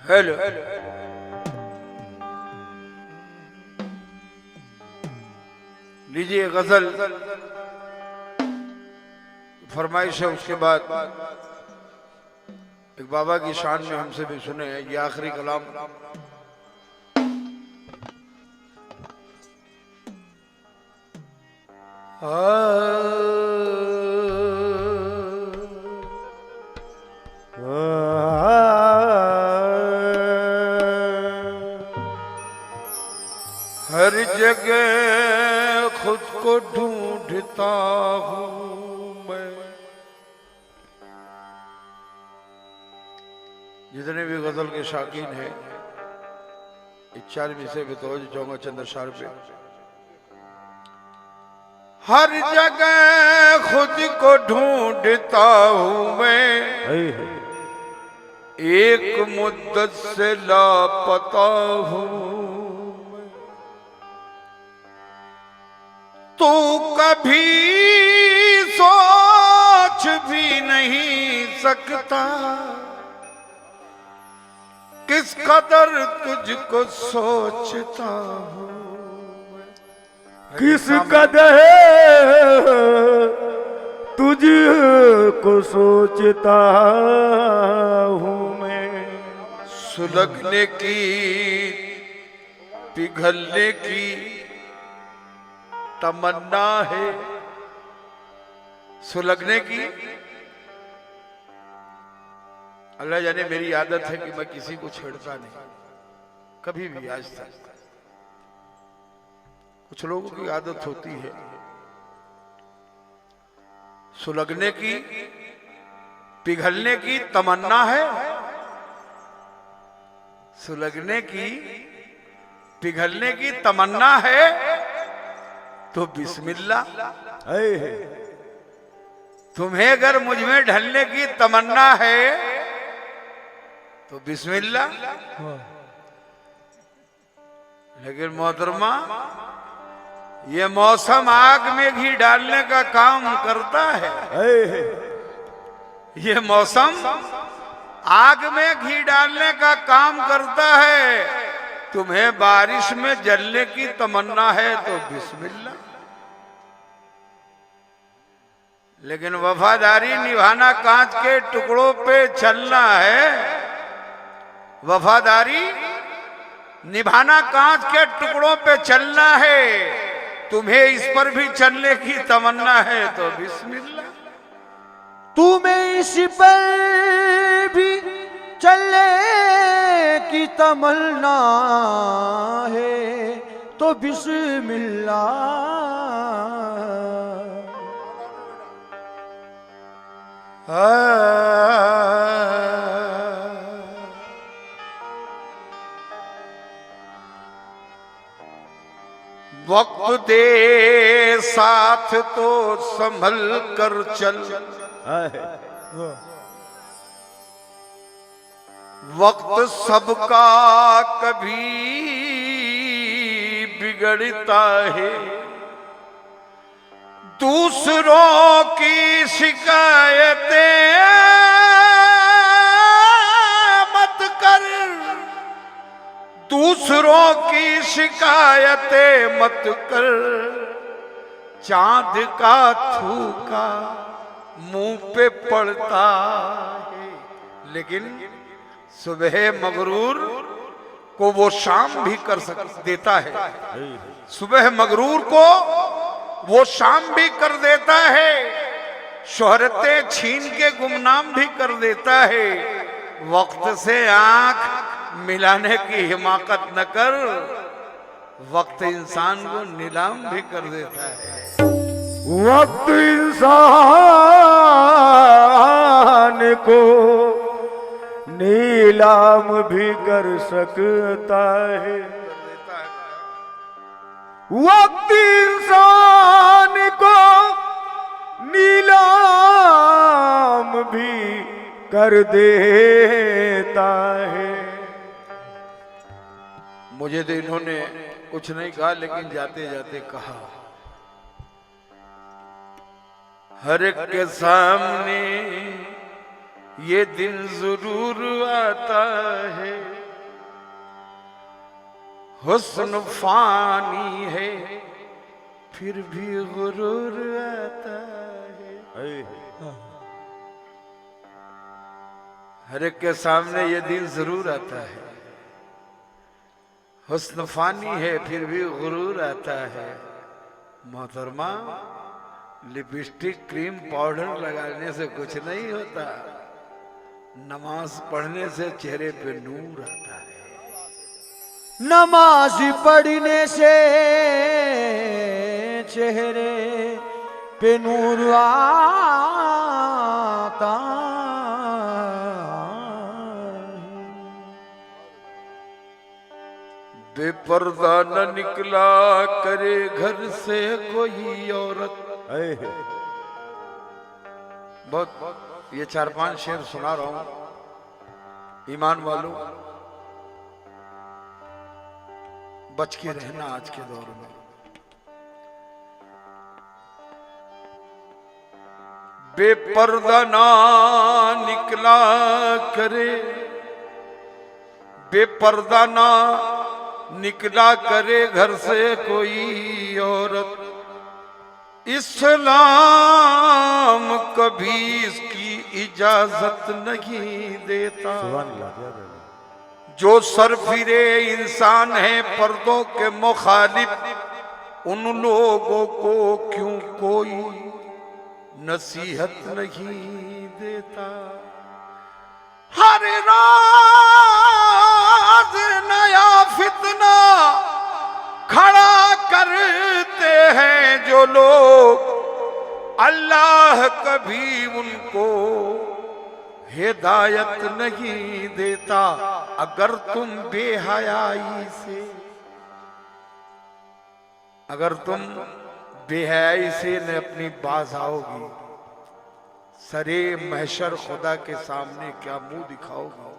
Hello. लीजिए गजल फरमाइश है, उसके बाद एक बाबा की शान में हमसे भी सुने ये आखिरी कलाम। हर जगह खुद को ढूंढता हूं मैं। जितने भी गजल के शौकीन हैं इस 4 से बेतौज जाऊंगा चंद्र शार पे। हर जगह खुद को ढूंढता हूं मैं, एक मुद्दत से लापता हूं। तू कभी सोच भी नहीं सकता किस कदर तुझको सोचता हूँ, किस कदर तुझको सोचता हूँ मैं। सुलगने की पिघलने की तमन्ना है। सुलगने की, अल्लाह जाने मेरी आदत है कि मैं किसी को छेड़ता नहीं कभी भी आज तक। कुछ लोगों की आदत होती है। सुलगने की पिघलने की तमन्ना है। सुलगने की पिघलने की तमन्ना है तो बिस्मिल्लाह। तुम्हें अगर मुझ में ढलने की तमन्ना है तो बिस्मिल्लाह। लेकिन मोहतरमा, ये मौसम आग में घी डालने का काम करता है। ये मौसम आग में घी डालने का काम करता है। तुम्हें बारिश में जलने की तमन्ना है तो बिस्मिल्लाह। लेकिन वफादारी निभाना कांच के टुकड़ों पे चलना है। वफादारी निभाना कांच के टुकड़ों पे चलना है। तुम्हें इस पर भी चलने की तमन्ना है तो बिस्मिल्लाह। तुम्हें इस पर भी चलने की तमन्ना है तो बिस्मिल्लाह। वक्त दे साथ तो संभल कर चल। वक्त सबका कभी बिगड़ता है। दूसरों की शिकायतें मत कर। दूसरों की शिकायतें मत कर। चांद का थूका मुंह पे पड़ता है। लेकिन सुबह मगरूर को वो शाम भी कर देता है। सुबह मगरूर को वो शाम भी कर देता है। शोहरतें छीन के गुमनाम भी कर देता है। वक्त से आंख मिलाने की हिमाकत न कर। वक्त इंसान को नीलाम भी कर देता है। वक्त इंसान को नीलाम भी कर सकता है। वक्त इंसान को नीलाम भी कर देता है। मुझे तो इन्होंने कुछ नहीं कहा, लेकिन जाते जाते कहा, हर एक के सामने ये दिन जरूर आता है, हुस्न फानी है फिर भी गुरूर आता है। हर एक के सामने ये दिन जरूर आता है, हुस्न फानी है फिर भी गुरूर आता है। मोहतरमा, लिपस्टिक क्रीम पाउडर लगाने से कुछ नहीं होता, नमाज पढ़ने से चेहरे पे नूर आता है। नमाज पढ़ने से चेहरे पे नूर आता है। बेपर्दा न निकला करे घर से कोई औरत। बहुत ये 4-5 शेर सुना रहा हूं। ईमान वालों, बच के रहना आज के दौर में। बेपर्दा ना निकला करे, बेपर्दा ना निकला करे घर से कोई औरत, इस्लाम कभी इसकी इजाजत नहीं देता। जो सरफिरे इंसान है पर्दों के मुखालिफ, उन लोगों को क्यों कोई नसीहत नहीं देता। हर राज नया फितना खड़ा करते हैं जो लोग, अल्लाह कभी उनको हिदायत नहीं देता। अगर तुम बेहयाई से, अगर तुम बेहयाई से न अपनी बाज आओगी, सरे महशर खुदा के सामने क्या मुंह दिखाओगी।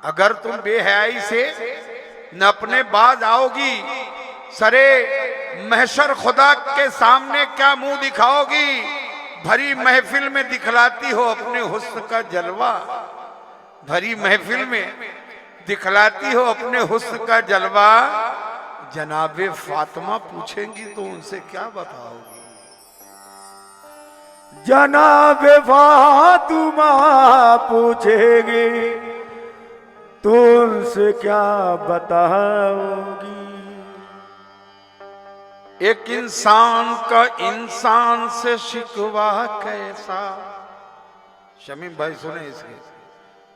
अगर तुम बेहयाई से न अपने बाज आओगी, सरे महशर खुदा के सामने क्या मुंह दिखाओगी। भरी महफिल में दिखलाती हो अपने हुस्न का जलवा, भरी महफिल में दिखलाती हो अपने हुस्न का जलवा। जनाबे फातिमा पूछेंगी तो उनसे क्या बताओगी। जनाबे फातिमा पूछेगी तो उनसे क्या बताओगी। एक इंसान का इंसान से शिकवा कैसा। शमीम भाई सुने इसके।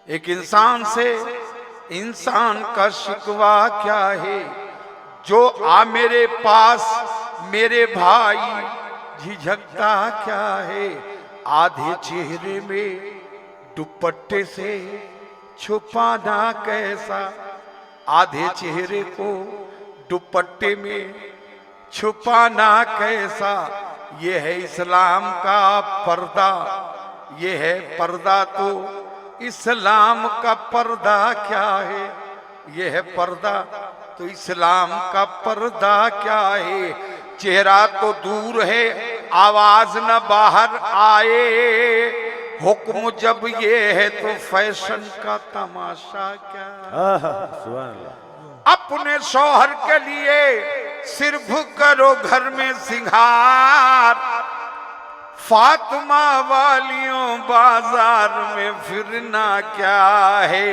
एक इंसान से इंसान का शिकवा क्या है, जो आ मेरे पास मेरे भाई झिझकता क्या है। आधे चेहरे में दुपट्टे से छुपाना कैसा, आधे चेहरे को दुपट्टे में छुपाना कैसा। ये है इस्लाम का पर्दा, ये है पर्दा तो इस्लाम का पर्दा क्या है। ये है पर्दा तो इस्लाम का पर्दा क्या है। चेहरा तो दूर है आवाज न बाहर आए, हुक्म जब ये है तो फैशन का तमाशा क्या। अपने शौहर के लिए सिर्फ करो घर में सिंगार, फातिमा वालियों बाजार में फिरना क्या है।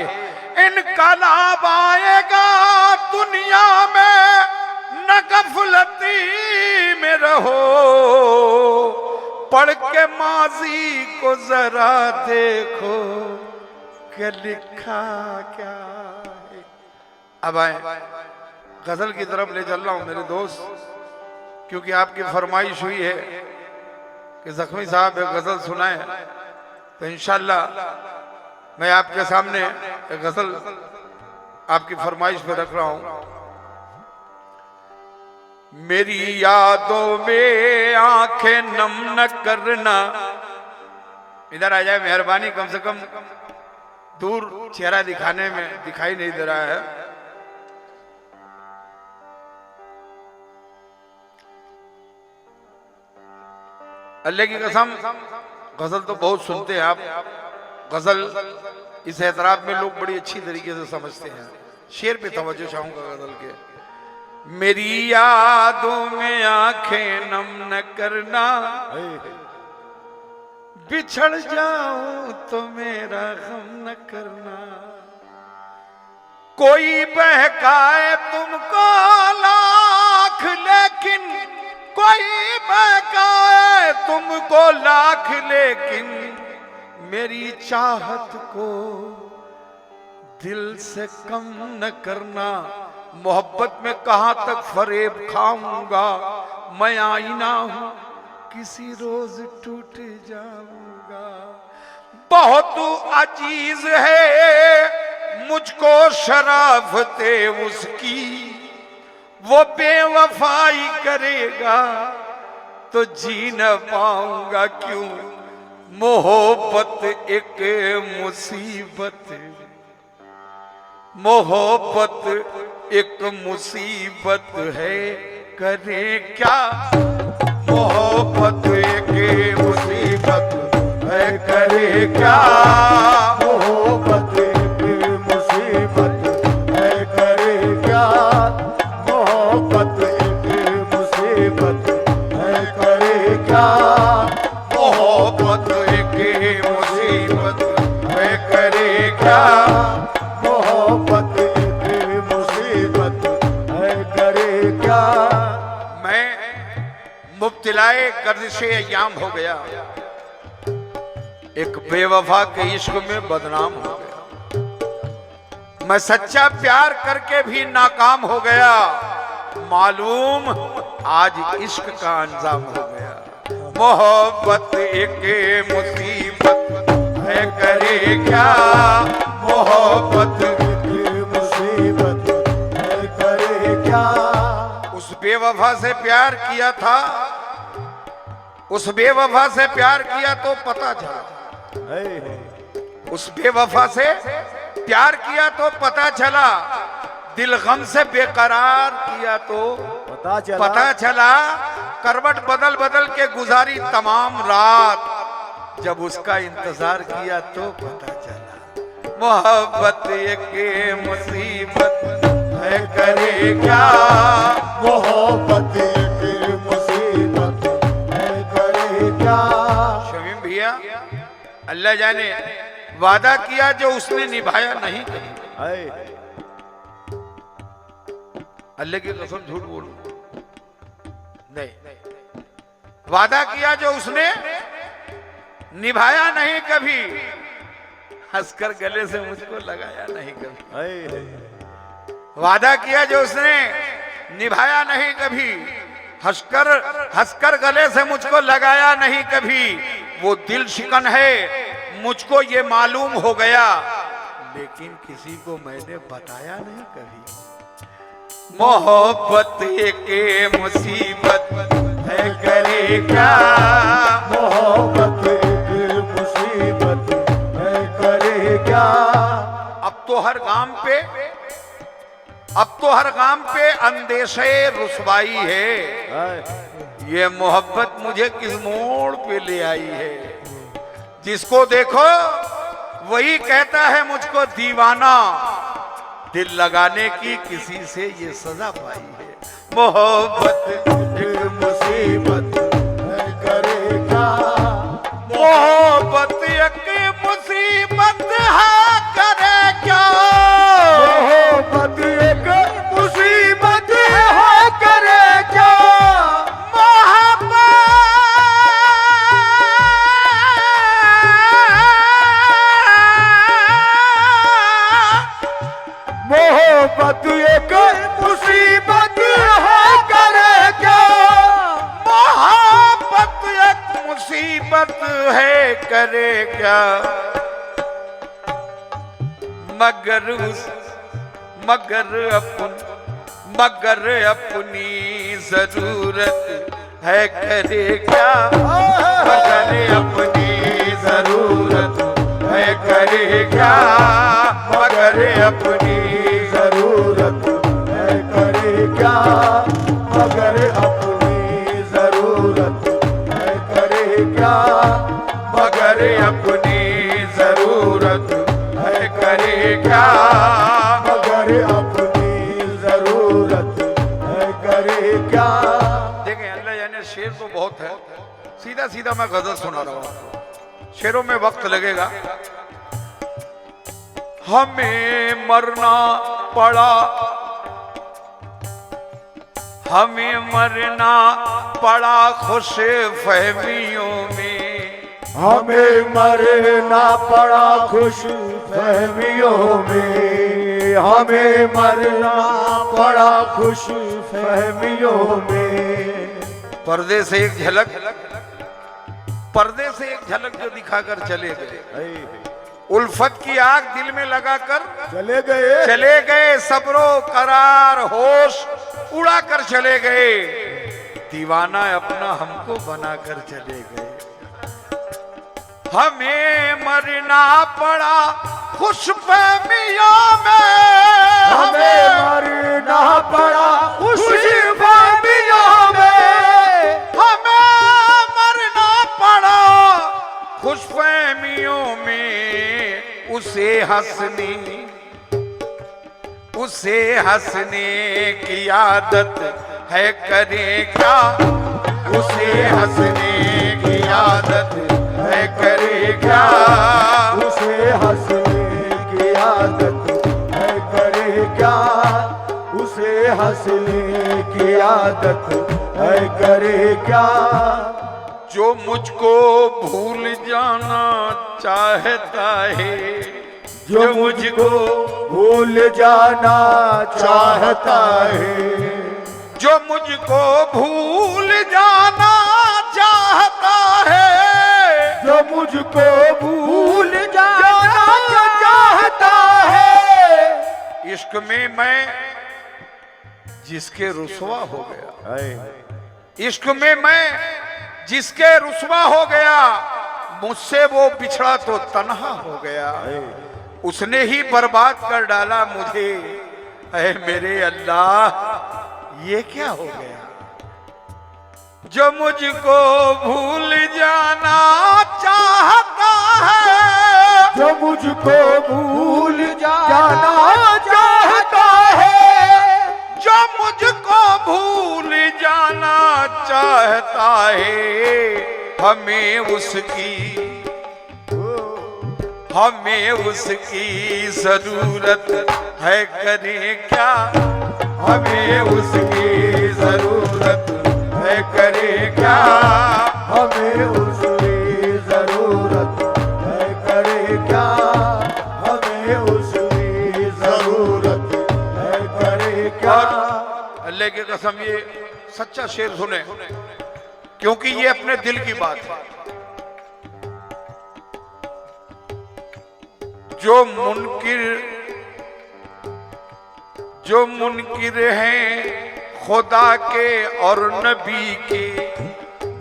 इनकलाब आएगा दुनिया में, न गफलती में रहो। पढ़ के माजी को जरा देखो कि लिखा क्या है। अब आए गजल की तरफ ले चल रहा हूं मेरे दोस्त, क्योंकि आपकी फरमाइश हुई है कि जख्मी साहब एक गजल सुनाए, तो इंशाल्लाह मैं आपके सामने एक गजल आपकी फरमाइश पे रख रहा हूं। मेरी यादों में आंखें नम न करना। इधर आ जाए मेहरबानी, कम से कम दूर चेहरा दिखाने में दिखाई नहीं दे रहा है। अल्लाह की कसम गजल तो बहुत सुनते हैं आप, गजल इस एतराब में लोग बड़ी अच्छी तरीके से समझते हैं। शेर पे तवज्जो चाहूंगा गजल के। मेरी यादों में आंखें नम न करना, बिछड़ जाऊं तो मेरा गम न करना। कोई बहकाए तुमको लाख, लेकिन कोई बहकाए तुमको लाख, लेकिन मेरी चाहत को दिल से कम न करना। मोहब्बत में कहां तक फरेब खाऊंगा, मैं आईना हूं किसी रोज टूट जाऊंगा। बहुत अजीज है मुझको शराफते उसकी, वो बेवफाई करेगा तो जी न पाऊंगा। क्यों मोहब्बत एक मुसीबत, मोहब्बत एक मुसीबत है, करे क्या। मोहब्बत एक मुसीबत है, करे क्या। मोहब्बत एक मुसीबत है, करे क्या। मोहब्बत एक मुसीबत है, करे क्या। मोहब्बत एक मुसीबत है, करे क्या। मोहब्बत एक मुसीबत है, करे क्या। मैं मुब्तिलाए गर्दिशे अय्याम हो गया, एक बेवफा के इश्क में बदनाम हो गया। मैं सच्चा प्यार करके भी नाकाम हो गया, मालूम आज इश्क का अंजाम हो गया। मोहब्बत एक मुसीबत है, करे क्या। मोहब्बत एक मुसीबत है, करे क्या। उस बेवफा से प्यार किया था, उस बेवफा से प्यार किया तो पता चला। उस बेवफा से प्यार किया तो पता चला, दिल गम से बेकरार किया तो पता चला। करवट बदल बदल के गुजारी तमाम रात, जब उसका इंतजार किया तो पता चला। मोहब्बत एक मुसीबत है, करे क्या। मोहब्बत एक मुसीबत है, करे क्या। शमीम भैया, अल्लाह जाने वादा किया जो उसने निभाया नहीं कभी। अल्लाह की कसम झूठ बोलूं नहीं, वादा किया जो उसने निभाया नहीं कभी। हंसकर गले से मुझको लगाया नहीं कभी। वादा किया जो उसने निभाया नहीं कभी, हंसकर गले से मुझको लगाया नहीं कभी। वो दिल शिकन है मुझको ये मालूम हो गया, लेकिन किसी को मैंने बताया नहीं कभी। मोहब्बत एक मुसीबत है, करे क्या। मोहब्बत एक मुसीबत है, करे क्या। अब तो हर गाम पे अंदेशे रुसवाई है। ये मोहब्बत मुझे किस मोड़ पे ले आई है। जिसको देखो वही कहता है मुझको दीवाना, दिल लगाने की किसी से ये सजा पाई है। मोहब्बत एक मुसीबत है, करे क्या। मोहब्बत एक मुसीबत है, करे क्या। मोहब्बत एक मुसीबत है, करे क्या। मोहब्बत एक मुसीबत है, करे क्या। मोहब्बत एक मुसीबत है, करे क्या। मगर अपनी जरूरत है, करे क्या। मगर अपनी जरूरत है, करे क्या। मगर अपनी जरूरत है, करे क्या। मगर अपनी जरूरत है, करे क्या। मगर अपनी जरूरत है करे क्या, मगर अपनी जरूरत है करे क्या। देखें अल्लाह यानी शेर तो बहुत है, सीधा सीधा मैं गजल सुना रहा हूं आपको, शेरों में वक्त लगेगा। हमें मरना पड़ा, हमें मरना पड़ा खुश फहमियों में, हमें मरना पड़ा खुश फहमियों में, हमें मरना पड़ा खुश फहमियों में। पर्दे से एक झलक, पर्दे से एक झलक जो दिखाकर चले गए, उल्फत की आग दिल में लगाकर चले गए, सब्रो करार होश उड़ा कर चले गए, दीवाना अपना हमको बनाकर चले गए। हमें मरना पड़ा खुश फहमियों में, हमें मरना पड़ा खुश फहमियों में, हमें मरना पड़ा खुश फहमियों में। उसे हंसने की आदत है करे क्या, उसे हंसने की आदत है करे क्या, उसे हंसने की आदत है करे क्या, उसे हंसने की आदत है करे क्या। जो मुझको भूल जाना चाहता है, जो मुझको भूल जाना चाहता है, जो मुझको भूल जाना चाहता है, जो मुझको भूल जाना चाहता है। इश्क में मैं जिसके रुसवा हो गया, इश्क में मैं जिसके रुसवा हो गया, मुझसे वो बिछड़ा तो तन्हा हो गया, उसने ही बर्बाद कर डाला मुझे। ऐ मेरे अल्लाह ये क्या हो गया। जो मुझको भूल जाना चाहता है, जो मुझको भूल जाना चाहता है, जो मुझको भूल जाना चाहता है, हमें उसकी जरूरत है करे क्या, हमें उसकी जरूरत है करे क्या, हमें उसकी जरूरत है करे क्या, हमें उसकी जरूरत है करे क्या। अल्लाह की कसम ये सच्चा शेर सुने, क्योंकि ये अपने दिल की बात है। जो मुनकिर हैं खुदा के और नबी के,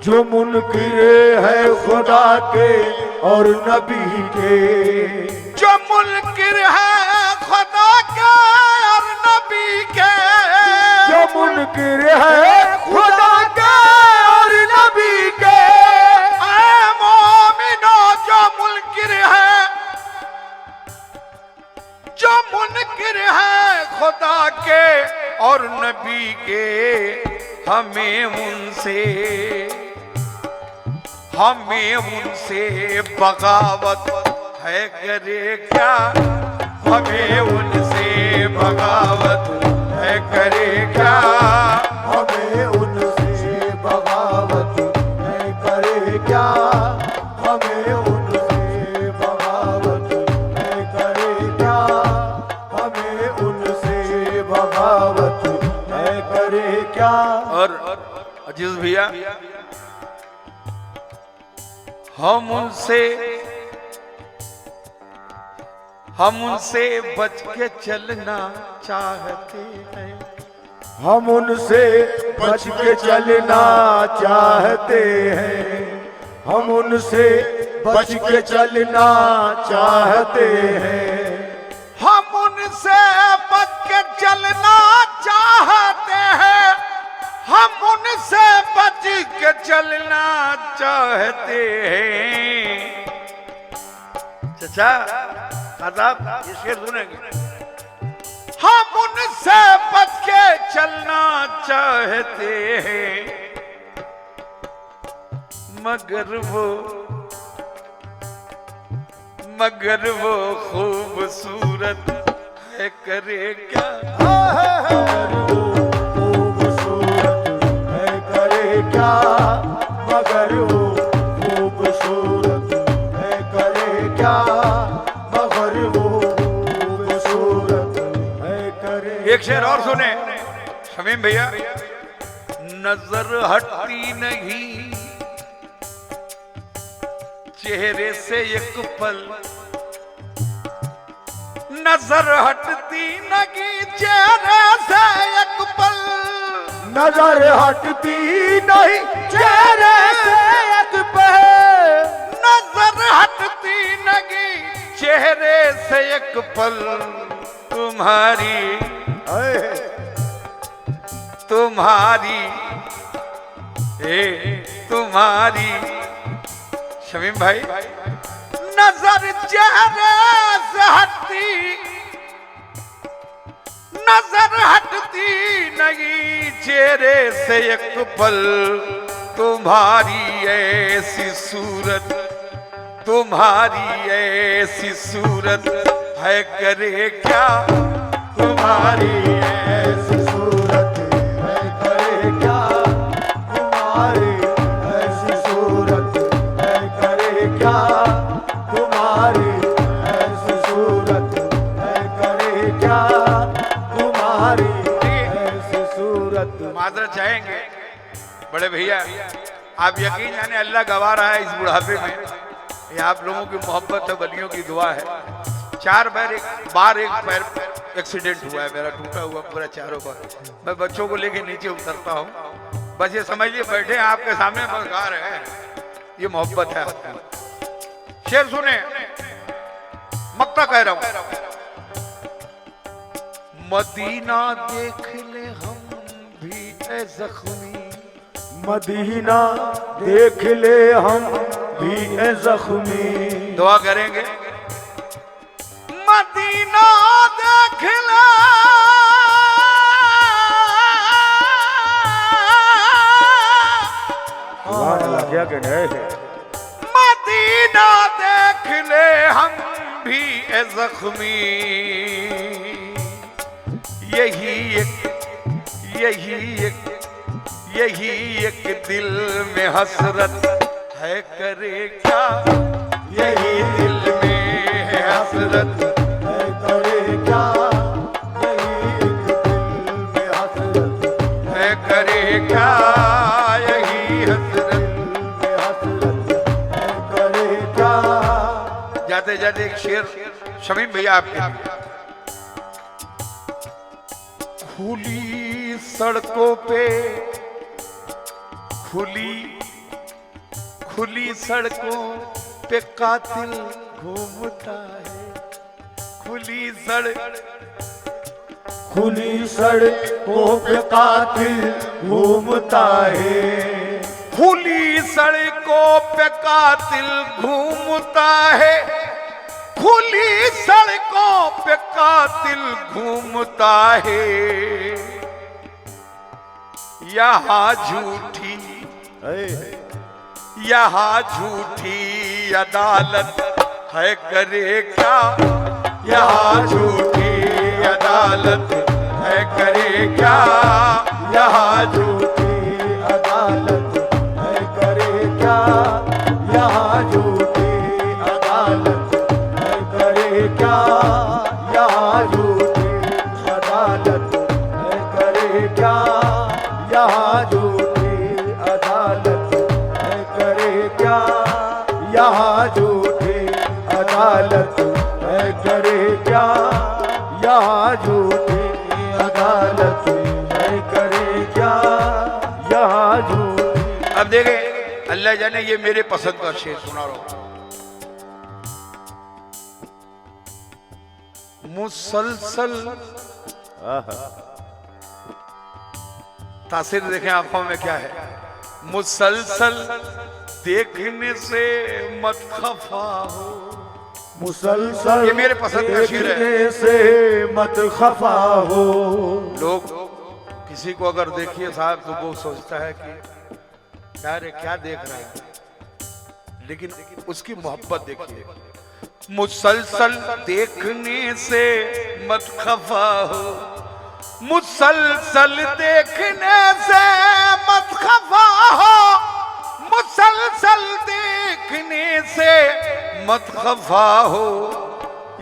जो मुनकिर है खुदा के और नबी के, जो मुनकिर है खुदा के और नबी के, जो मुनकिर है खुदा के और नबी के। ऐ मोमिनो जो मुनकिर है, जो मुनकिर है खुदा के और नबी के, हमें उनसे बगावत है करे क्या, हमें उनसे बगावत है करे क्या, हमें उनसे बगावत है करे क्या, हमें उनसे बगावत है करे क्या, हमें उनसे बगावत है करे क्या। और अजीज भैया हम उनसे बच के चलना चाहते हैं, हम उनसे बच के चलना चाहते हैं, हम उनसे बच के चलना चाहते हैं, हम उनसे बच के चलना चाहते हैं, हम उनसे बच के चलना चाहते हैं। चाचा साहब ये शेर सुनेंगे। हम उनसे बच के चलना चाहते हैं मगर वो खूबसूरत है, करे क्या। खूबसूरत है करे क्या, मगर वो खूबसूरत है करे क्या, मगर वो खूबसूरत है करे। एक शेर और सुने शमीम भैया। नजर हटती नहीं चेहरे से एक पल, नजर हटती नहीं चेहरे से एक पल, नजर हटती नहीं चेहरे से एक पल, नजर हटती नहीं चेहरे से एक पल, तुम्हारी शमीम भाई। नजर चेहरे से हटती, नजर हटती नहीं चेहरे से एक पल, तुम्हारी ऐसी सूरत, तुम्हारी ऐसी सूरत है करे क्या, तुम्हारी ऐसी सूरत है करे क्या, तुम्हारी ऐसी सूरत है करे क्या, तुम्हारी ऐसी सूरत है करे क्या, तुम्हारी ऐसी सूरत। माजरत चाहेंगे बड़े भैया, आप यकीन जाने अल्लाह गवा रहा है इस बुढ़ापे में, ये आप लोगों की मोहब्बत है, वलियों की दुआ है। 4 बार एक पैर एक्सीडेंट हुआ है मेरा, टूटा हुआ पूरा चारों बार। मैं बच्चों को लेके नीचे उतरता हूँ, बस ये समझिए बैठे हैं आपके सामने, बस गा रहे हैं, ये मोहब्बत है आपकी। शेर सुने, मक्ता कह रहा हूँ। मदीना देख ले हम भी ए जख्मी, मदीना देख ले हम भी ए जख्मी। दुआ करेंगे। मदीना देख ले क्या कहना है, मदीना देख ले हम भी ए जख्मी, यही एक दिल में हसरत है करे क्या, यही दिल में है हसरत है करे क्या, यही एक दिल में हसरत है करे क्या, यही हसरत में हसरत है करे क्या। जाते जाते एक शेर शमीम भैया आपके। खुली सड़कों पे, खुली सड़कों पे कातिल घूमता है, खुली सड़कों पे कातिल घूमता है, खुली सड़कों पे कातिल घूमता है, खुली सड़कों पे कातिल घूमता है, यहाँ झूठी अदालत है करे क्या, यहाँ झूठी अदालत है करे क्या, यहाँ झूठी अदालत है करे क्या, यहाँ झूठी अदालत है करे क्या, यहाँ झूठी अदालत है करे क्या, यहाँ झूठी अदालत है करे क्या, यहाँ झूठी अदालत है करे क्या, यहाँ झूठी अदालत है करे क्या, यहाँ झूठी। अब देखें अल्लाह जाने ये मेरे पसंद का शेर सुना रहा हूं। मुसलसल तासीर देखें आंखों में क्या है। मुसलसल देखने से मत खफा हो, मुसलसल ये मेरे पसंद का शेर है। देखने से मत खफा हो। लोग किसी को अगर देखिए साहब तो वो सोचता है कि क्या रे क्या देख रहा है, लेकिन उसकी मोहब्बत देखिए। मुसलसल देखने से मत खफा हो, मुसलसल देखने से मत खफा हो, मुसलसल देखने से मत खफा हो,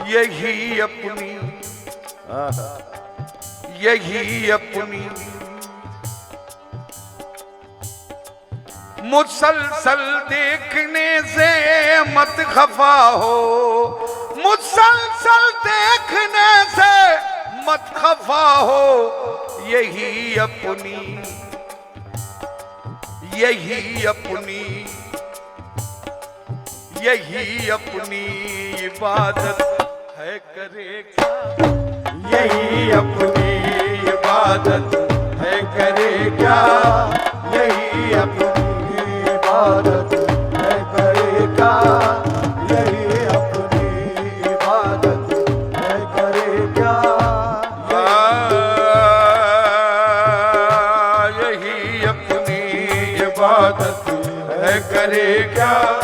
यही अपनी यही अपनी मुसलसल देखने से मत खफा हो, मुसलसल देखने से मत खफा हो, यही अपनी यही अपनी यही अपनी इबादत है, करे क्या यही अपनी इबादत है, करे क्या। यही अपनी इबादत है, करे क्या। यही अपनी इबादत है, करे क्या। यही अपनी इबादत है, करे क्या।